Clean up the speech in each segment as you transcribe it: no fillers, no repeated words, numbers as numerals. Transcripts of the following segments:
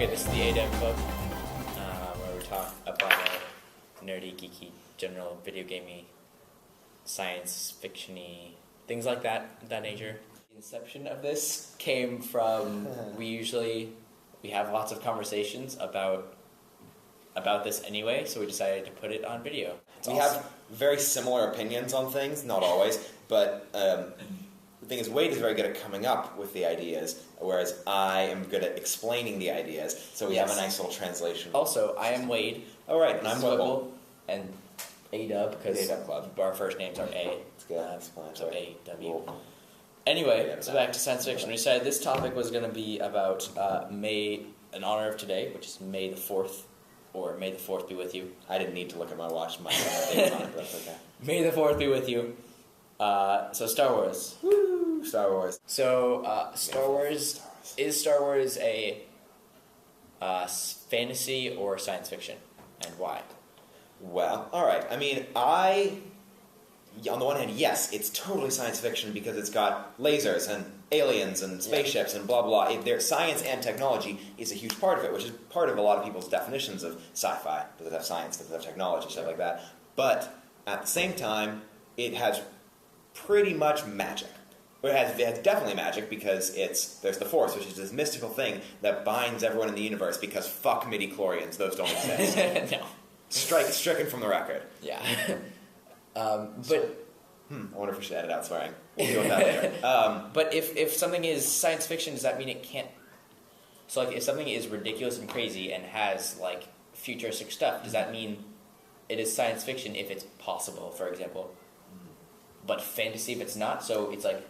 Okay, this is the ADEM Club, where we talk about nerdy, geeky, general video gamey, science fiction-y, things like that nature. The inception of this came from we have lots of conversations about this anyway, so we decided to put it on video. We have very similar opinions on things, not always, but the thing is, Wade is very good at coming up with the ideas, whereas I am good at explaining the ideas, so we have a nice little translation. Also, I am Wade. Oh, right, and I'm Whipple. And A-Dub, because A-Dub Club. Our first names are A. It's good, that's fine. So A-W. Anyway, so back to science fiction. We decided this topic was going to be about May, in honor of today, which is May the 4th, or May the 4th be with you. I didn't need to look at my watch. My date's on it, but that's okay. May the 4th be with you. So Star Wars. Woo! Star Wars. So Star Wars, is Star Wars a fantasy or science fiction, and why? Well, alright. I mean, on the one hand, yes, it's totally science fiction because it's got lasers and aliens and spaceships and blah, blah. Science and technology is a huge part of it, which is part of a lot of people's definitions of sci-fi. Does it have science? Does it have technology? Stuff like that. But at the same time, it has pretty much magic. It has definitely magic because there's the Force, which is this mystical thing that binds everyone in the universe because fuck midi-chlorians, those don't exist. No. Stricken from the record. Yeah. I wonder if we should edit out swearing. We'll deal with that later. But if something is science fiction, does that mean it can't... So, like, if something is ridiculous and crazy and has, like, futuristic stuff, does that mean it is science fiction if it's possible, for example? But fantasy if it's not? So it's like...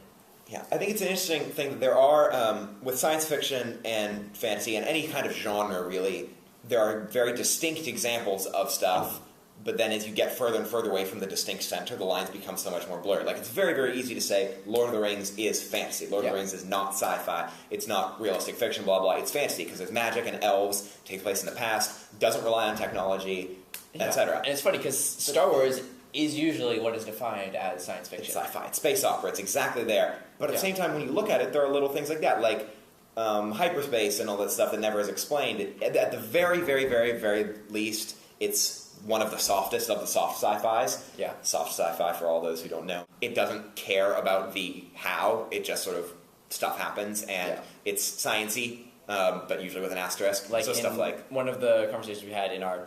Yeah, I think it's an interesting thing that there are, with science fiction and fantasy and any kind of genre, really, there are very distinct examples of stuff, but then as you get further and further away from the distinct center, the lines become so much more blurred. Like, it's very, very easy to say Lord of the Rings is fantasy. Lord of the Rings is not sci-fi. It's not realistic fiction, blah, blah. It's fantasy because there's magic and elves, takes place in the past, doesn't rely on technology, etc. And it's funny because Star Wars is usually what is defined as science fiction. It's sci-fi. It's space opera. It's exactly there. But at the same time, when you look at it, there are little things like that, like hyperspace and all that stuff that never is explained. At the very, very, very, very least, it's one of the softest of the soft sci-fis. Yeah. Soft sci-fi, for all those who don't know. It doesn't care about the how. It just sort of stuff happens, and it's science-y, but usually with an asterisk. Like so stuff like... One of the conversations we had in our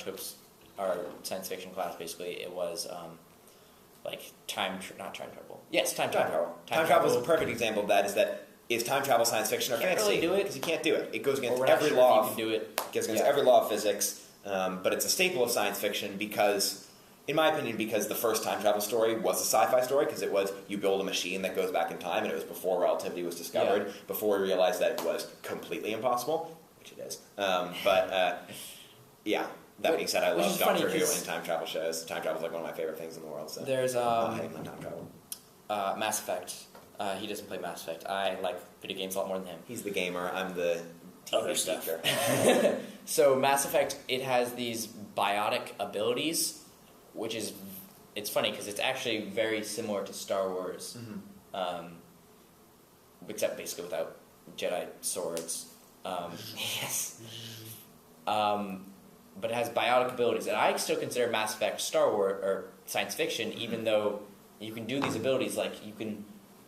science fiction class, basically, it was... not time travel. Yes, time travel. Time travel is a perfect example of that. Is time travel science fiction or fantasy? Really do it because you can't do it. It goes against every law. Every law of physics. But it's a staple of science fiction because, in my opinion, because the first time travel story was a sci-fi story because it was you build a machine that goes back in time, and it was before relativity was discovered, before we realized that it was completely impossible, which it is. That being said, I love Doctor Who and time travel shows. Time travel is like one of my favorite things in the world. So. There's I hate my time travel. Mass Effect. He doesn't play Mass Effect. I like video games a lot more than him. He's the gamer. I'm the other stuff. So Mass Effect, it has these biotic abilities, which is it's funny because it's actually very similar to Star Wars, except basically without Jedi swords. Yes. But it has biotic abilities, and I still consider Mass Effect Star Wars or science fiction, even though you can do these abilities, like you can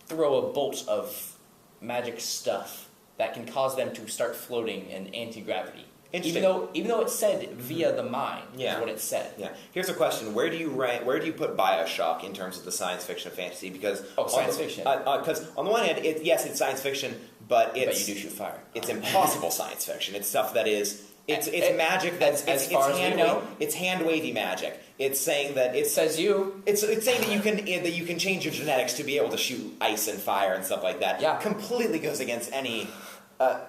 throw a bolt of magic stuff that can cause them to start floating in anti-gravity. Even though it said via the mind is what it said. Yeah. Here's a question: Where do you put BioShock in terms of the science fiction and fantasy? Because science fiction. Because on the one hand, it's science fiction, but you do shoot fire. It's impossible science fiction. It's stuff that is. It's magic that's as far as we know. It's hand wavy magic. It's saying that it says you. It's saying that you can change your genetics to be able to shoot ice and fire and stuff like that. Yeah. Completely goes against any.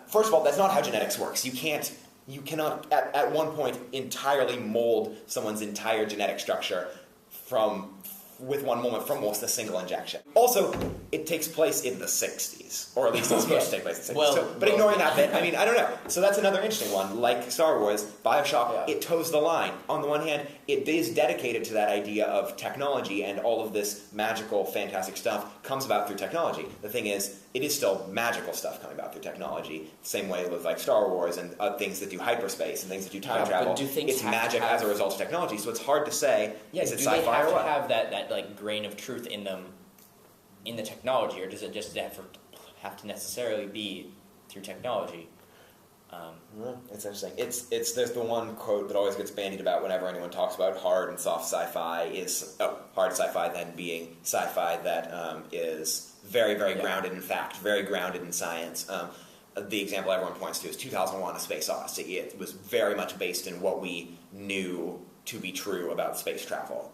First of all, that's not how genetics works. You cannot at one point entirely mold someone's entire genetic structure from with one moment from almost a single injection. Also, it takes place in the 60s, or at least it's supposed to take place in the 60s. Well, But ignoring that bit, I mean, I don't know. So that's another interesting one. Like Star Wars, Bioshock, Yeah. it toes the line. On the one hand, it is dedicated to that idea of technology, and all of this magical, fantastic stuff comes about through technology. The thing is, it is still magical stuff coming about through technology. Same way with like Star Wars and things that do hyperspace and things that do time Yeah, travel. but do things it's have to magic have- as a result of technology, so it's hard to say, Yeah, is it do sci-fi they have or to what? have that like grain of truth in them, in the technology, or does it just have to necessarily be through technology? It's interesting. It's there's the one quote that always gets bandied about whenever anyone talks about hard and soft sci-fi is hard sci-fi then being sci-fi that is very, very grounded in fact, very grounded in science. The example everyone points to is 2001: A Space Odyssey. It was very much based in what we knew to be true about space travel.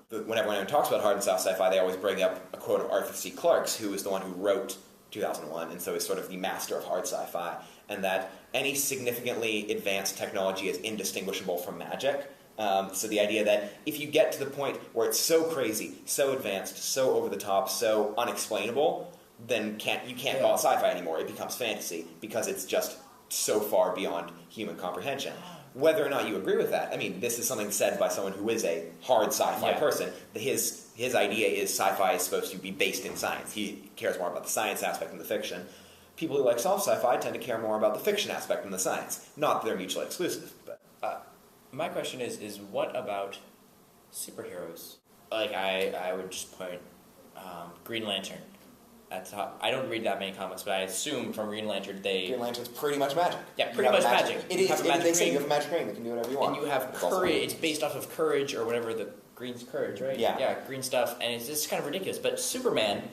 Whenever anyone talks about hard and soft sci-fi, they always bring up a quote of Arthur C. Clarke's, who was the one who wrote 2001, and so is sort of the master of hard sci-fi, and that any significantly advanced technology is indistinguishable from magic. So the idea that if you get to the point where it's so crazy, so advanced, so over the top, so unexplainable, then you can't call it sci-fi anymore. It becomes fantasy because it's just so far beyond human comprehension. Whether or not you agree with that, I mean, this is something said by someone who is a hard sci-fi person. His idea is sci-fi is supposed to be based in science. He cares more about the science aspect than the fiction. People who like soft sci-fi tend to care more about the fiction aspect than the science. Not that they're mutually exclusive, but... My question is what about superheroes? Like, I would just point Green Lantern at the top. I don't read that many comics, but I assume from Green Lantern Green Lantern's pretty much magic. Yeah, You pretty have much a magic. It You is. have a magic They say ring. you have a magic ring that can do whatever you want. And you have It's also courage. weird. It's based off of courage or whatever the green's courage, right? Yeah. Yeah, green stuff, and it's just kind of ridiculous. But Superman,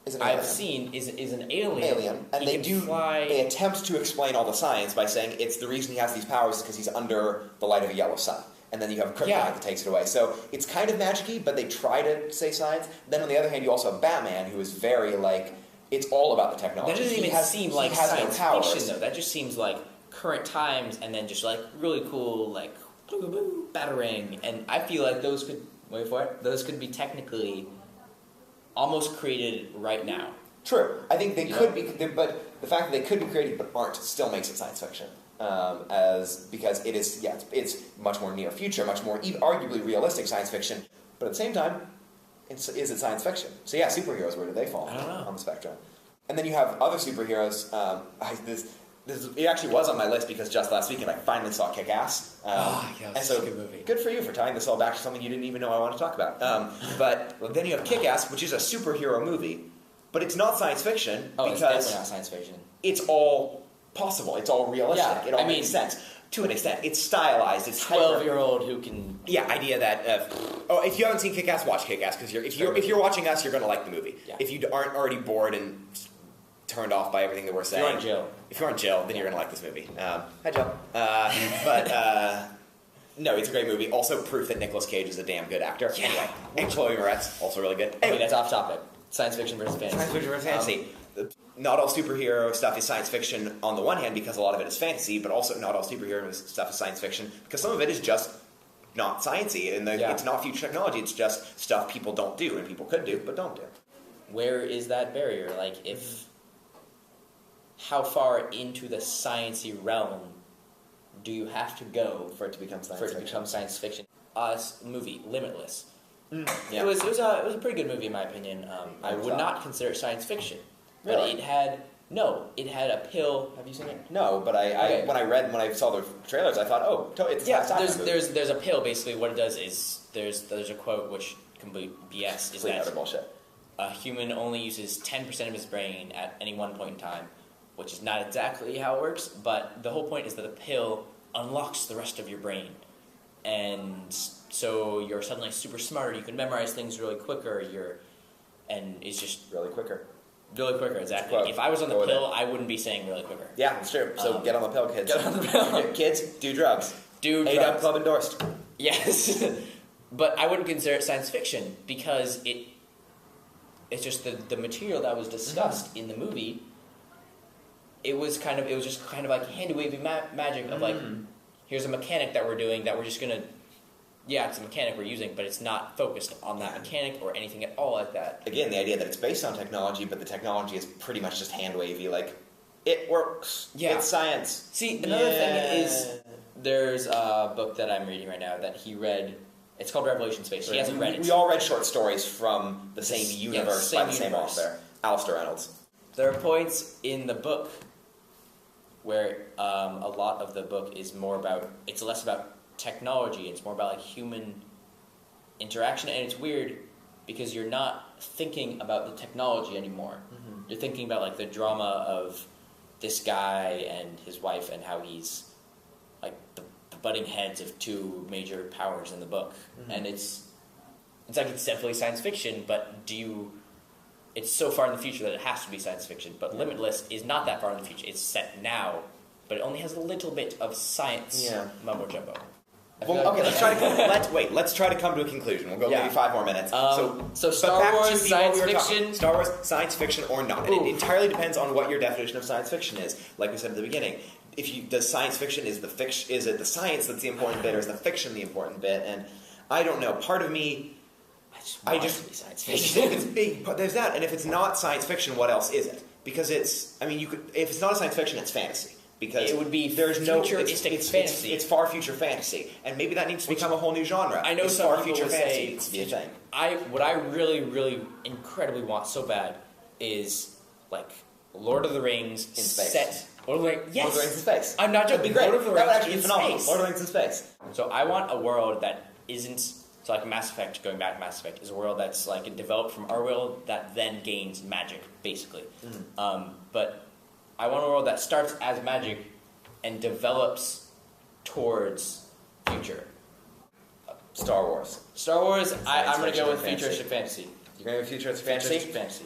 Is an I've alien. seen, is an alien. And He they can do. fly. They attempt to explain all the science by saying it's the reason he has these powers is because he's under the light of a yellow sun. And then you have kryptonite Yeah. that takes it away. So it's kind of magic-y, but they try to say science. Then on the other hand, you also have Batman, who is very, like, it's all about the technology. That doesn't He even seem like he has no science powers. fiction, though. That just seems like current times, and then just like really cool, like batarang. And I feel like those could wait for it. Those could be technically almost created right now. True. I think they Yeah. could be, but the fact that they could be created but aren't still makes it science fiction. Because it is, it's much more near future, much more arguably realistic science fiction. But at the same time, is it science fiction? So yeah, superheroes, where do they fall I don't know. on the spectrum? And then you have other superheroes. It actually was on my list because just last weekend I finally saw Kick-Ass. Yeah, and it's so a good movie. good for you for tying this all back to something you didn't even know I wanted to talk about. But then you have Kick-Ass, which is a superhero movie, but it's not science fiction Oh, it's because definitely not science fiction. it's all possible. It's all realistic. Yeah, it all I mean- makes sense. To an extent. It's stylized. It's hyper. 12-year-old who can. Yeah, idea that if you haven't seen Kick-Ass, watch Kick-Ass because if you're watching us, you're going to like the movie. Yeah. If you aren't already bored and turned off by everything that we're saying, If you're on Jill. then you're going to like this movie. Hi, Jill. No, it's a great movie. Also, proof that Nicolas Cage is a damn good actor. Yeah. Anyway, and Chloe Moretz also really good. Okay, that's off topic. Science fiction versus fantasy. Science fiction versus fantasy. Not all superhero stuff is science fiction on the one hand because a lot of it is fantasy, but also not all superhero stuff is science fiction because some of it is just not sciencey and it's not future technology. It's just stuff people don't do and people could do but don't do. Where is that barrier? Like, how far into the sciencey realm do you have to go for it to become science for it to fiction. become science fiction? Movie Limitless. Yeah. It was a pretty good movie in my opinion. I would not consider it science fiction, but Really? it had a pill. Have you seen it? No, but Okay. when I saw the trailers, I thought, it's Yeah, a sci-fi movie. there's a pill. Basically, what it does is there's a quote which complete BS is Complete utter that bullshit. a human only uses 10% of his brain at any one point in time, which is not exactly how it works. But the whole point is that the pill unlocks the rest of your brain, and so you're suddenly super smart. You can memorize things really quicker. And it's just Really quicker. really quicker. Exactly. Quote. If I was on the Go with pill, I wouldn't be saying really quicker. Yeah, it's true. So get on the pill, kids. Get on the pill. Kids, do drugs. Dude, A-Dub Club endorsed. Yes, but I wouldn't consider it science fiction because it's just the material that was discussed in the movie. It was just kind of like handy wavy magic of like, here's a mechanic that we're doing that we're just gonna yeah, it's a mechanic we're using, but it's not focused on that mechanic or anything at all like that. Again, the idea that it's based on technology, but the technology is pretty much just hand wavy. Like, it works. Yeah. It's science. See, another thing is there's a book that I'm reading right now that he read. It's called Revelation Space. He hasn't read it. We all read short stories from the same universe by the same universe. author, Alistair Reynolds. There are points in the book where a lot of the book is more about. It's less about technology. It's more about like human interaction, and it's weird because you're not thinking about the technology anymore. Mm-hmm. You're thinking about like the drama of this guy and his wife and how he's like the butting heads of two major powers in the book. Mm-hmm. And it's like it's definitely science fiction, but it's so far in the future that it has to be science fiction. But Limitless is not that far in the future. It's set now, but it only has a little bit of science mumbo jumbo. Well, okay, let's try to come to a conclusion. We'll go maybe 5 more minutes. So Star Wars, science fiction? Star Wars, science fiction or not. And it entirely depends on what your definition of science fiction is. Like we said at the beginning, does science fiction, is it the science that's the important bit, or is the fiction the important bit? And I don't know. Part of me, I just be science fiction. There's that, and if it's not science fiction, what else is it? Because if it's not a science fiction, it's fantasy. Because it would be futuristic fantasy. It's far future fantasy, and maybe that needs to become a whole new genre. I know some far people future would fantasy say needs to be a thing. What I really, really incredibly want so bad is like Lord of the Rings in space. Set. Lord of the Rings, yes. Lord of the Rings in space. I'm not joking. Lord of the Rings that would actually in be phenomenal. space. Lord of the Rings in space. So I want a world that isn't. So like Mass Effect, going back to Mass Effect, is a world that's like developed from our world that then gains magic, basically. Mm-hmm. But I want a world that starts as magic and develops towards future. Star Wars. I'm going to go with fantasy. futuristic fantasy. You're going to go futuristic fantasy? Futuristic fantasy.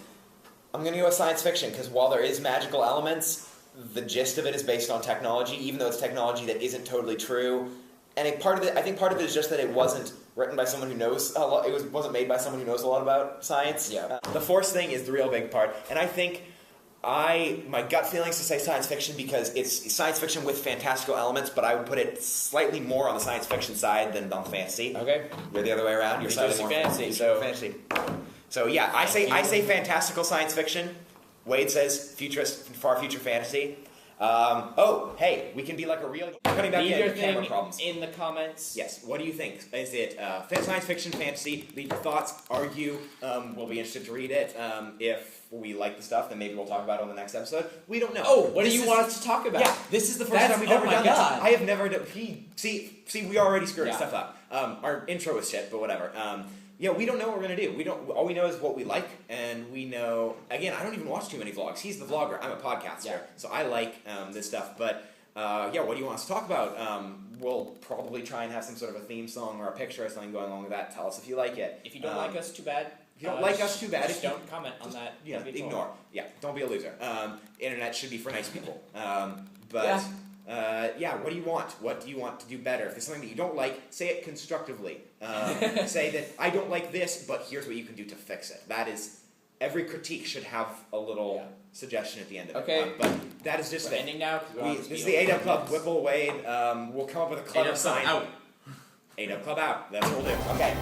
I'm going to go with science fiction, because while there is magical elements, the gist of it is based on technology, even though it's technology that isn't totally true. And I think part of it is just that it wasn't written by someone who knows a lot. It wasn't made by someone who knows a lot about science. Yeah. The Force thing is the real big part, and I think my gut feelings to say science fiction because it's science fiction with fantastical elements, but I would put it slightly more on the science fiction side than on fantasy. Okay. You're the other way around. You're slightly more fantasy. So yeah, I say fantastical science fiction. Wade says far future fantasy. Hey, we can be like a real. Cutting back Leave your the camera thing problems. in the comments. Yes. What do you think? Is it science fiction, fantasy? Leave your thoughts. Argue. We'll be interested to read it. If we like the stuff, then maybe we'll talk about it on the next episode. We don't know. Oh, what do you want us to talk about? Yeah, this is the first time we've ever done this. I have never done. See, we already screwed stuff up. Our intro was shit, but whatever. We don't know what we're gonna do. All we know is what we like, and we know. Again, I don't even watch too many vlogs. He's the vlogger. I'm a podcaster, so I like this stuff. But what do you want us to talk about? We'll probably try and have some sort of a theme song or a picture or something going along with that. Tell us if you like it. If you don't like us, too bad. If you don't like us, too bad. Just don't comment on that. Yeah, ignore. Yeah, don't be a loser. Internet should be for nice people. What do you want? What do you want to do better? If there's something that you don't like, say it constructively. Say that I don't like this, but here's what you can do to fix it. That is, every critique should have a little suggestion at the end of it. Okay. But that is just We're ending now. This is the A-Dub Club. Whipple, Wade. We'll come up with a clever sign. A-Dub Club out. A-Dub Club out. That's what we'll do. Okay.